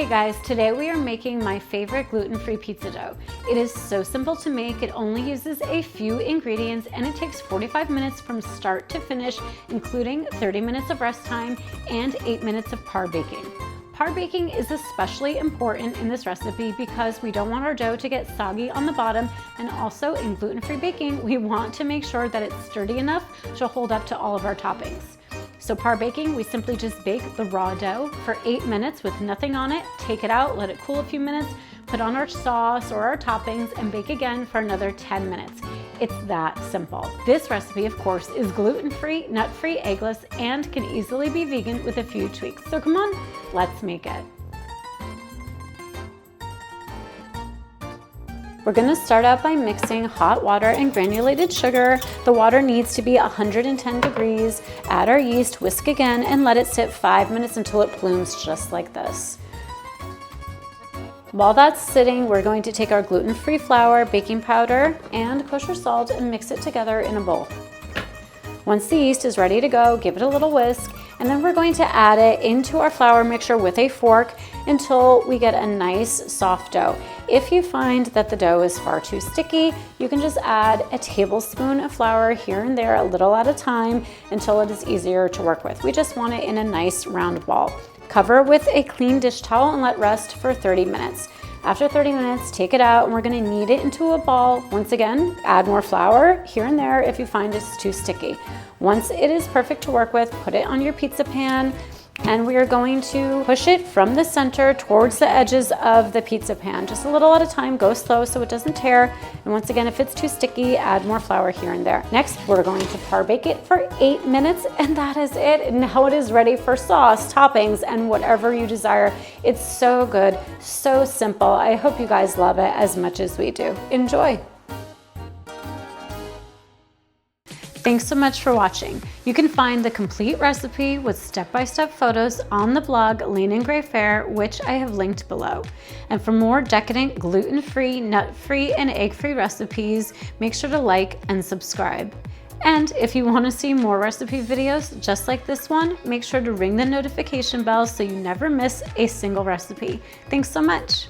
Hey guys, today we are making my favorite gluten-free pizza dough. It is so simple to make, it only uses a few ingredients and it takes 45 minutes from start to finish, including 30 minutes of rest time and 8 minutes of parbaking. Parbaking is especially important in this recipe because we don't want our dough to get soggy on the bottom, and also in gluten-free baking, we want to make sure that it's sturdy enough to hold up to all of our toppings. So parbaking, we simply just bake the raw dough for 8 minutes with nothing on it, take it out, let it cool a few minutes, put on our sauce or our toppings, and bake again for another 10 minutes. It's that simple. This recipe, of course, is gluten-free, nut-free, eggless, and can easily be vegan with a few tweaks. So come on, let's make it. We're gonna start out by mixing hot water and granulated sugar. The water needs to be 110 degrees. Add our yeast, whisk again, and let it sit 5 minutes until it plumes just like this. While that's sitting, we're going to take our gluten-free flour, baking powder, and kosher salt and mix it together in a bowl. Once the yeast is ready to go, give it a little whisk, and then we're going to add it into our flour mixture with a fork until we get a nice soft dough. If you find that the dough is far too sticky, you can just add a tablespoon of flour here and there, a little at a time, until it is easier to work with. We just want it in a nice round ball. Cover with a clean dish towel and let rest for 30 minutes. After 30 minutes, take it out and we're gonna knead it into a ball. Once again, add more flour here and there if you find it's too sticky. Once it is perfect to work with, put it on your pizza pan, and we are going to push it from the center towards the edges of the pizza pan. Just a little at a time, go slow so it doesn't tear. And once again, if it's too sticky, add more flour here and there. Next, we're going to parbake it for 8 minutes, and that is it. And now it is ready for sauce, toppings, and whatever you desire. It's so good, so simple. I hope you guys love it as much as we do. Enjoy. Thanks so much for watching. You can find the complete recipe with step-by-step photos on the blog Lean and Gray Fare, which I have linked below. And for more decadent gluten-free, nut-free, and egg-free recipes, make sure to like and subscribe. And if you want to see more recipe videos just like this one, make sure to ring the notification bell so you never miss a single recipe. Thanks so much.